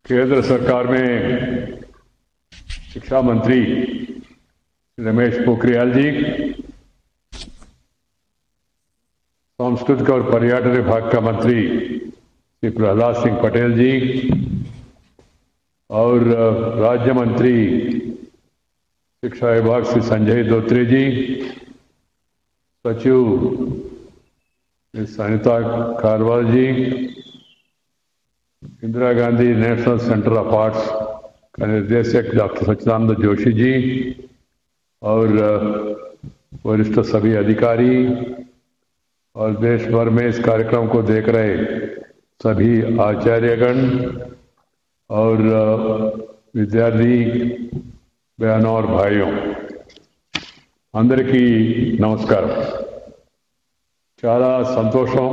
केंद्र सरकार में शिक्षा मंत्री रमेश पोखरियाल जी, सांस्कृतिक और पर्यटन विभाग का मंत्री श्री प्रहलाद सिंह पटेल जी और राज्य मंत्री शिक्षा विभाग श्री संजय धोत्रे जी, सचिव Sanita Kharwal ji, Indira Gandhi national centre of arts का निर्देशक डॉक्टर सच्चिदानंद जोशी जी और वरिष्ठ सभी अधिकारी और देश भर में इस कार्यक्रम को देख रहे सभी आचार्यगण और विद्यार्थी बहनों और भाइयों, అందరికీ నమస్కారం। చాలా సంతోషం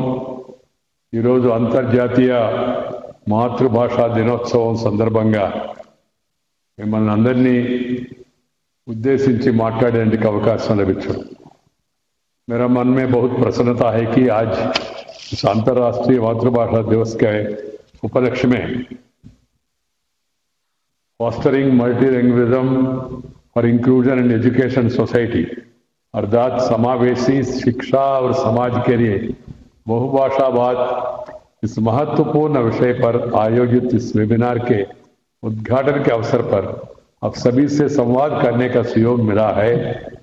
ఈరోజు అంతర్జాతీయ మాతృభాషా దినోత్సవం సందర్భంగా మిమ్మల్ని అందరినీ ఉద్దేశించి మాట్లాడేందుకు అవకాశం లభించడం। मेरा मन में बहुत प्रसन्नता है कि आज इस अंतर्राष्ट्रीय मातृभाषा दिवस के उपलक्ष्य में फॉस्टरिंग मल्टीलैंग्वेजिज्म और इंक्लूजन इन एजुकेशन सोसाइटी अर्थात समावेशी शिक्षा और समाज के लिए बहुभाषावाद इस महत्वपूर्ण विषय पर आयोजित इस वेबिनार के उद्घाटन के अवसर पर आप सभी से संवाद करने का सहयोग मिला है।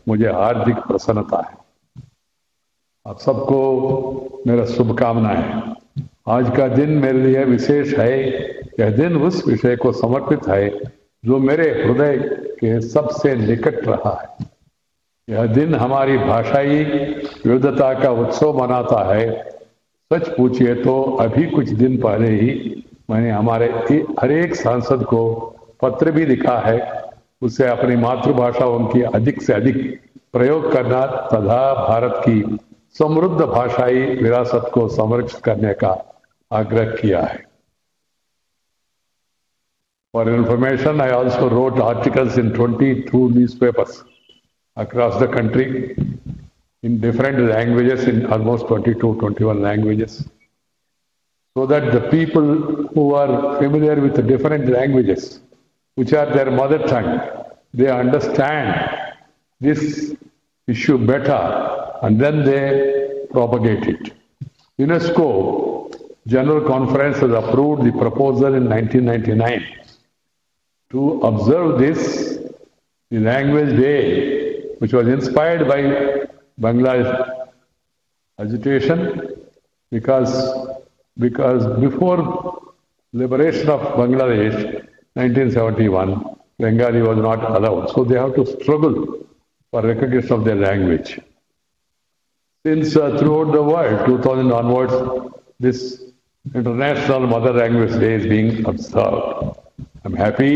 मुझे हार्दिक प्रसन्नता है। आप सबको मेरा शुभकामनाएं। आज का दिन मेरे लिए विशेष है। यह दिन उस विषय को समर्पित है जो मेरे हृदय के सबसे निकट रहा है। यह दिन हमारी भाषाई विविधता का उत्सव मनाता है। सच पूछिए तो अभी कुछ दिन पहले ही मैंने हमारे हर एक सांसद को पत्र भी लिखा है, उसे अपनी मातृभाषाओं की अधिक से अधिक प्रयोग करना तथा भारत की समृद्ध भाषाई विरासत को संरक्षित करने का आग्रह किया है। For information, I also wrote articles in 22 newspapers across the country in different languages, in almost 21 languages, so that the people who are familiar with the different languages, which are their mother tongue, they understand this issue better and then they propagate it. UNESCO General Conference has approved the proposal in 1999 to observe this, the Language Day, which was inspired by Bangladesh agitation, because before liberation of Bangladesh, 1971, Bengali was not allowed. So they have to struggle for recognition of their language. Since throughout the world, 2000 onwards, this International Mother Language Day is being observed. I'm happy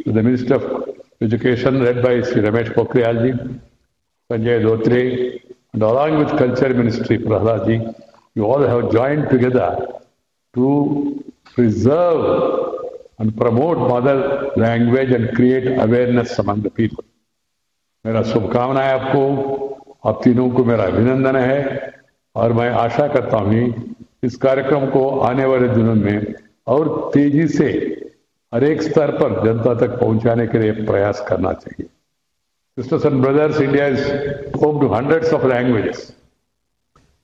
that the Minister of Education, led by Sri Ramesh Pokhriyal ji, Sanjay Dhotri, and along with Culture Ministry, Prahlad ji, you all have joined together to preserve and promote mother language and create awareness among the people. मेरा शुभकामनाएं आपको, आप तीनों को मेरा अभिनंदन है और मैं आशा करता हूँ इस कार्यक्रम को आने वाले दिनों में और तेजी से हर एक स्तर पर जनता तक पहुंचाने के लिए प्रयास करना चाहिए। Sisters and brothers, India is home to hundreds of languages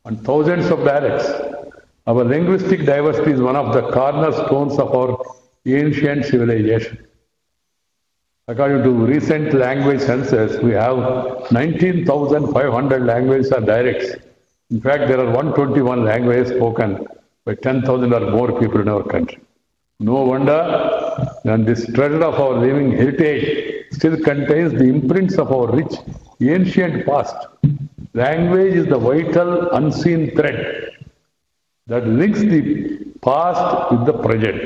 and thousands of dialects. Our linguistic diversity is one of the cornerstones of our ancient civilization. According to recent language census, we have 19,500 languages or dialects. In fact, there are 121 languages spoken by 10,000 or more people in our country. No wonder that this treasure of our living heritage still contains the imprints of our rich ancient past. Language is the vital unseen thread that links the past with the present.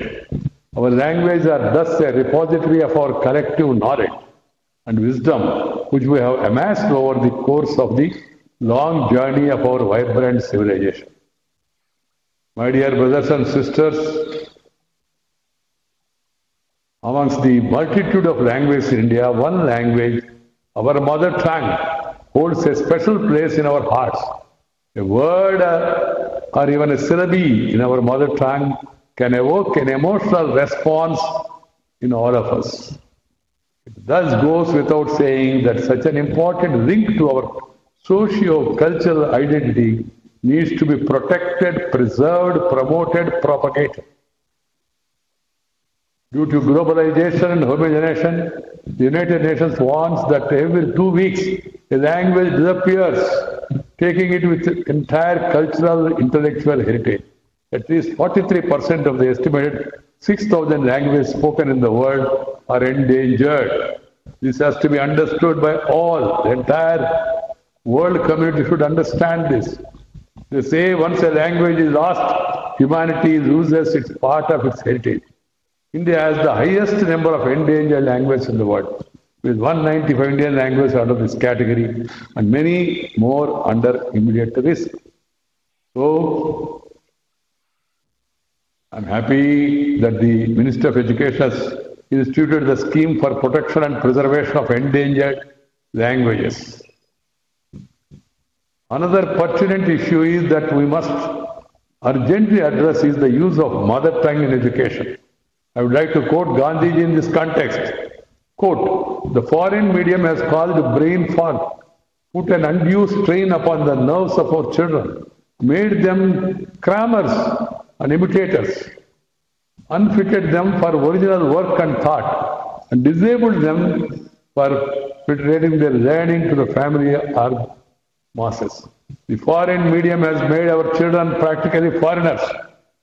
Our languages are thus a repository of our collective knowledge and wisdom, which we have amassed over the course of the long journey of our vibrant civilization. My dear brothers and sisters, amongst the multitude of languages in India, one language, our mother tongue, holds a special place in our hearts. A word or even a syllable in our mother tongue can evoke an emotional response in all of us. It thus goes without saying that such an important link to our socio-cultural identity needs to be protected, preserved, promoted, propagated. Due to globalization and homogenization, the United Nations warns that every 2 weeks a language disappears, taking it with its entire cultural, intellectual heritage. At least 43% of the estimated 6,000 languages spoken in the world are endangered. This has to be understood by all. The entire world community should understand this. They say once a language is lost, humanity loses its part of its heritage. India has the highest number of endangered languages in the world, with 195 Indian languages under this category and many more under immediate risk. So, I'm happy that the Minister of Education has instituted the scheme for protection and preservation of endangered languages. Another pertinent issue is that we must urgently address is the use of mother tongue in education. I would like to quote Gandhiji in this context. Quote, the foreign medium has caused brain fog, put an undue strain upon the nerves of our children, made them crammers and imitators, unfitted them for original work and thought, and disabled them for fitting their learning to the family or masses. The foreign medium has made our children practically foreigners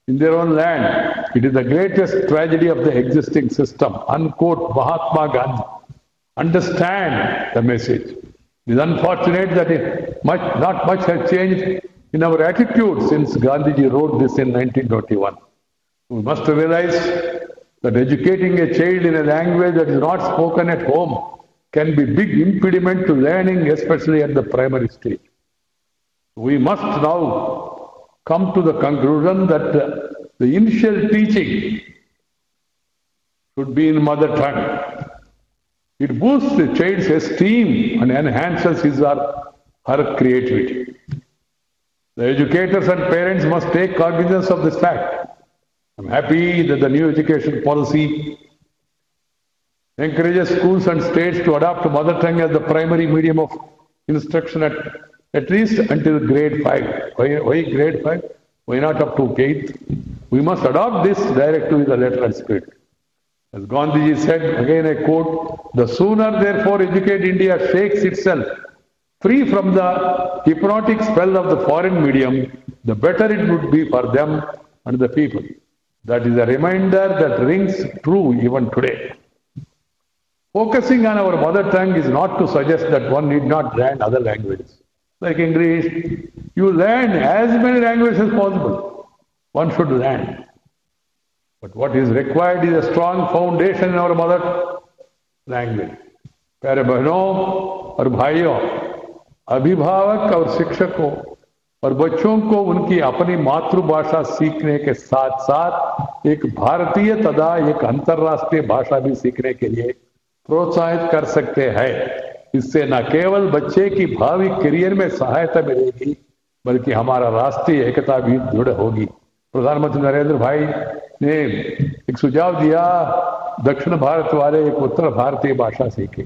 in their own land. It is the greatest tragedy of the existing system. Unquote Mahatma Gandhi. Understand the message. It is unfortunate that not much has changed in our attitude since Gandhiji wrote this in 1921. We must realize that educating a child in a language that is not spoken at home can be big impediment to learning, especially at the primary stage. We must now come to the conclusion that the initial teaching should be in mother tongue. It boosts the child's esteem and enhances his or her creativity. The educators and parents must take cognizance of this fact. I'm happy that the new education policy encourages schools and states to adopt mother tongue as the primary medium of instruction at least until grade 5. Why grade 5? Why not up to 8th? We must adopt this directive with the letter and spirit. As Gandhiji said, again I quote, the sooner therefore educate India shakes itself free from the hypnotic spell of the foreign medium, the better it would be for them and the people. That is a reminder that rings true even today. Focusing on our mother tongue is not to suggest that one need not learn other languages. Like English, you learn as many languages as possible. One should learn. But what is required is a strong foundation in our mother language. प्यारे बहनों और भाइयों, अभिभावक और शिक्षकों और बच्चों को उनकी अपनी मातृभाषा सीखने के साथ साथ एक भारतीय तथा एक अंतर्राष्ट्रीय भाषा भी सीखने के लिए प्रोत्साहित कर सकते हैं। इससे न केवल बच्चे की भावी करियर में सहायता मिलेगी बल्कि हमारा राष्ट्रीय एकता भी दृढ़ होगी। प्रधानमंत्री नरेंद्र भाई ने एक सुझाव दिया, दक्षिण भारत वाले एक उत्तर भारतीय भाषा सीखे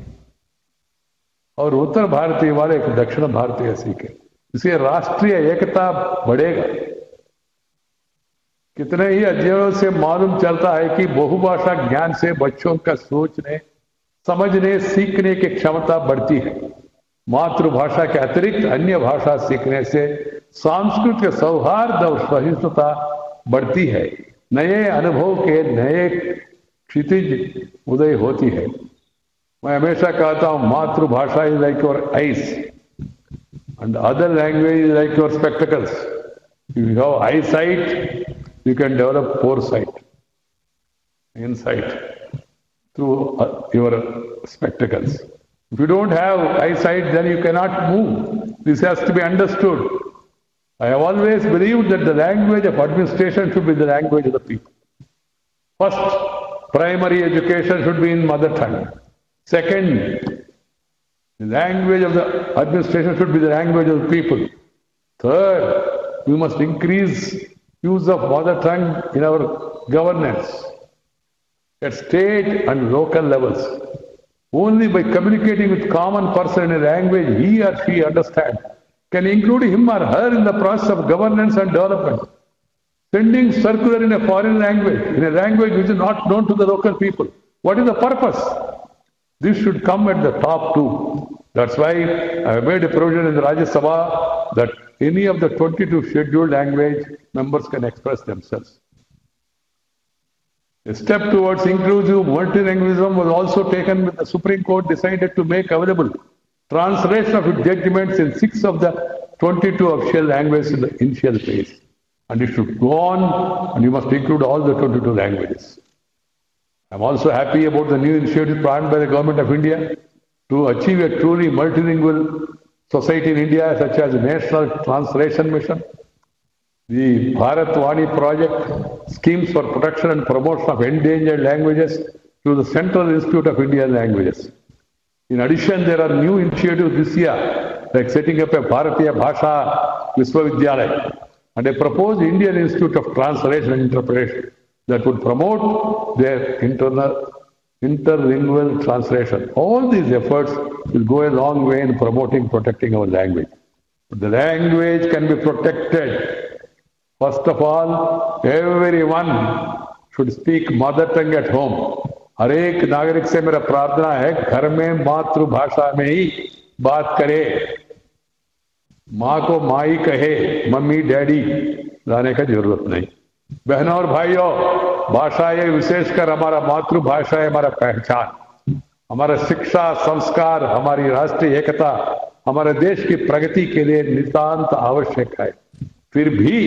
और उत्तर भारतीय वाले एक दक्षिण भारतीय सीखे, इससे राष्ट्रीय एकता बढ़ेगा। कितने ही अध्ययनों से मालूम चलता है कि बहुभाषा ज्ञान से बच्चों का सोचने, समझने, सीखने की क्षमता बढ़ती है। मातृभाषा के अतिरिक्त अन्य भाषा सीखने से सांस्कृतिक सौहार्द और सहिष्णुता बढ़ती है। नए अनुभव के नए क्षितिज उदय होती है। मैं हमेशा कहता हूं, मातृभाषा is like your eyes and other language is like your spectacles. If you have eyesight, you can develop foresight, insight through your spectacles. If you don't have eyesight, then you cannot move. This has to be understood. I have always believed that the language of administration should be the language of the people. First, primary education should be in mother tongue. Second, the language of the administration should be the language of the people. Third, we must increase use of mother tongue in our governance at state and local levels. Only by communicating with common person in a language he or she understands can include him or her in the process of governance and development. Sending circular in a foreign language, in a language which is not known to the local people. What is the purpose? This should come at the top too. That's why I have made a provision in the Rajya Sabha that any of the 22 scheduled language members can express themselves. A step towards inclusive multilingualism was also taken when the Supreme Court decided to make available translation of its judgments in 6 of the 22 official languages in the initial phase. And it should go on, and you must include all the 22 languages. I'm also happy about the new initiative planned by the Government of India to achieve a truly multilingual society in India, such as the National Translation Mission, the Bharat Vani project, schemes for protection and promotion of endangered languages through the Central Institute of Indian Languages. In addition, there are new initiatives this year, like setting up a Bharatiya Bhasha Vishwavidyalaya and a proposed Indian Institute of Translation and Interpretation that would promote their interlingual translation. All these efforts will go a long way in protecting our language. But the language can be protected. First of all, everyone should speak mother tongue at home. हर एक नागरिक से मेरा प्रार्थना है घर में मातृभाषा में ही बात करे, माँ को माँ ही कहे, मम्मी डैडी लाने का जरूरत नहीं। बहनों और भाइयों, भाषा ये विशेषकर हमारा मातृभाषा है, हमारा पहचान, हमारा शिक्षा संस्कार, हमारी राष्ट्रीय एकता, हमारे देश की प्रगति के लिए नितांत आवश्यक है। फिर भी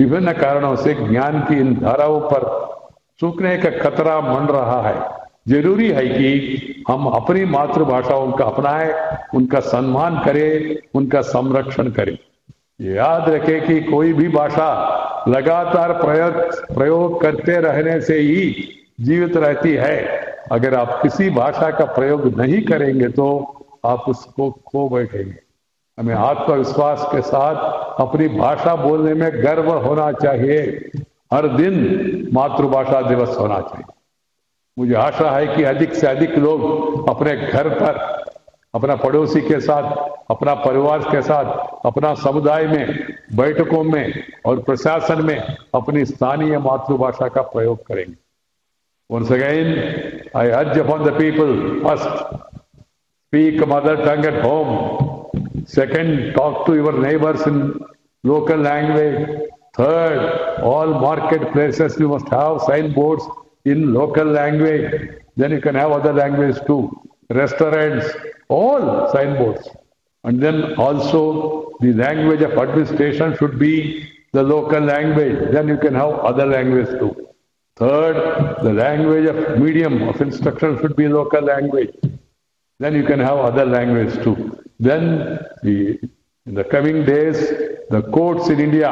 विभिन्न कारणों से ज्ञान की इन धाराओं पर सूखने का खतरा मंड रहा है। जरूरी है कि हम अपनी मातृभाषाओं का अपनाएं, उनका सम्मान करें, उनका संरक्षण करें। याद रखें कि कोई भी भाषा लगातार प्रयोग करते रहने से ही जीवित रहती है। अगर आप किसी भाषा का प्रयोग नहीं करेंगे तो आप उसको खो बैठेंगे। हमें आत्मविश्वास के साथ अपनी भाषा बोलने में गर्व होना चाहिए। हर दिन मातृभाषा दिवस होना चाहिए। मुझे आशा है कि अधिक से अधिक लोग अपने घर पर, अपना पड़ोसी के साथ, अपना परिवार के साथ, अपना समुदाय में, बैठकों में और प्रशासन में अपनी स्थानीय मातृभाषा का प्रयोग करेंगे। Once again, I urge upon the people, first, speak mother tongue at home. Second, talk to your neighbors in local language. Third, all marketplaces you must have signboards in local language. Then you can have other languages too. Restaurants, all signboards. And then also the language of administration should be the local language. Then you can have other languages too. Third, the language of medium of instruction should be local language. Then you can have other languages too. Then in the coming days, the courts in India,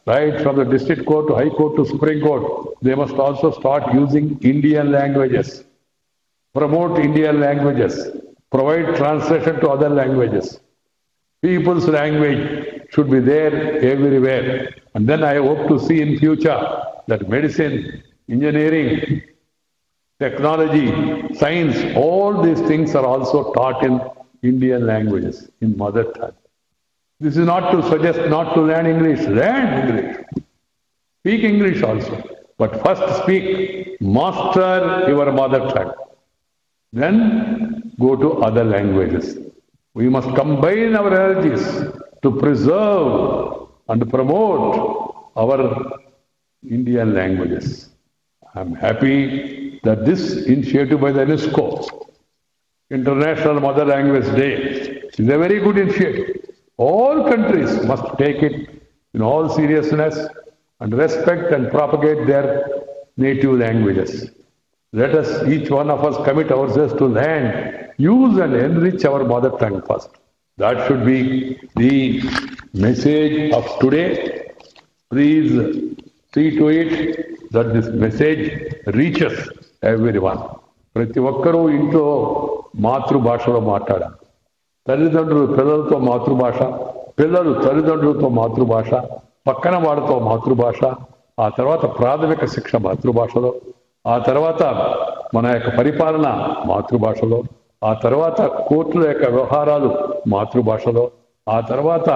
right from the district court to high court to Supreme Court, they must also start using Indian languages, promote Indian languages, provide translation to other languages. People's language should be there everywhere. And then I hope to see in future that medicine, engineering, technology, science, all these things are also taught in Indian languages, in mother tongue. This is not to suggest not to learn English. Learn English. Speak English also. But first speak, master your mother tongue. Then go to other languages. We must combine our energies to preserve and promote our Indian languages. I am happy that this initiative by the UNESCO, International Mother Language Day, is a very good initiative. All countries must take it in all seriousness and respect and propagate their native languages. Let us, each one of us, commit ourselves to learn, use and enrich our mother tongue first. That should be the message of today. Please see to it that this message reaches everyone. ప్రతి ఒక్కరూ ఇంట్లో మాతృభాషలో తల్లిదండ్రులు పిల్లలతో మాతృభాష, పిల్లలు తల్లిదండ్రులతో మాతృభాష, పక్కన వాడితో మాతృభాష, ఆ తర్వాత ప్రాథమిక శిక్ష మాతృభాషలో, ఆ తర్వాత మన యొక్క పరిపాలన మాతృభాషలో, ఆ తర్వాత కోర్టుల యొక్క వ్యవహారాలు మాతృభాషలో, ఆ తర్వాత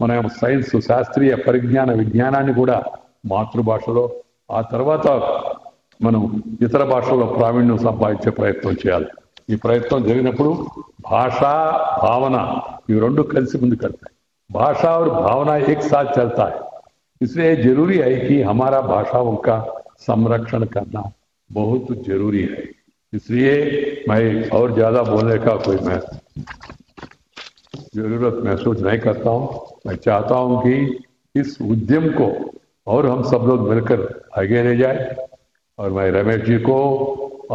మన సైన్స్ శాస్త్రీయ పరిజ్ఞాన విజ్ఞానాన్ని కూడా మాతృభాషలో, ఆ తర్వాత మనం ఇతర భాషల్లో ప్రావీణ్యం సంపాదించే ప్రయత్నం చేయాలి. ఈ ప్రయత్నం జరిగినప్పుడు భాష భావన ఇవి రెండు కలిసి ముందుకెళ్తాయి. भाषा और भावना एक साथ चलता है, इसलिए जरूरी है कि हमारा भाषाओं का संरक्षण करना बहुत जरूरी है. इसलिए मैं और ज्यादा बोलने का कोई मैं जरूरत महसूस नहीं करता हूँ. मैं चाहता हूँ कि इस उद्यम को और हम सब लोग मिलकर आगे ले जाए. और मैं रमेश जी को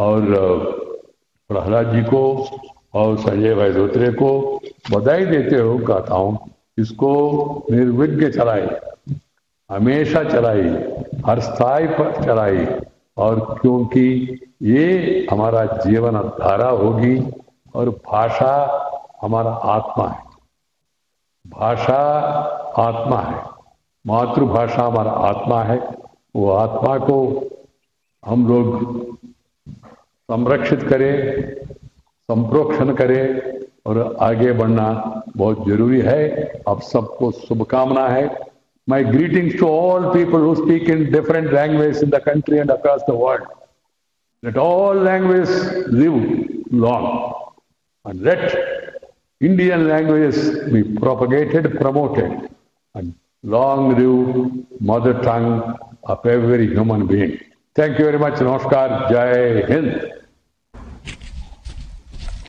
और प्रहलाद जी को और संजय भाई धोत्रे को बधाई देते हुए कहता हूँ, इसको निर्विघ्न चलाई, हमेशा चलाई, हर स्थाई पर चलाई. और क्योंकि ये हमारा जीवन धारा होगी और भाषा हमारा आत्मा है. भाषा आत्मा है, मातृभाषा हमारा आत्मा है. वो आत्मा को हम लोग संरक्षित करें, संप्रोक्षण करें और आगे बढ़ना बहुत जरूरी है. आप सबको शुभकामना है. My greetings to all people who speak in different languages in the country and across the world. Let all languages live long and let Indian languages be propagated, promoted, and long live mother tongue of every human being. Thank you very much. Namaskar. Jai Hind.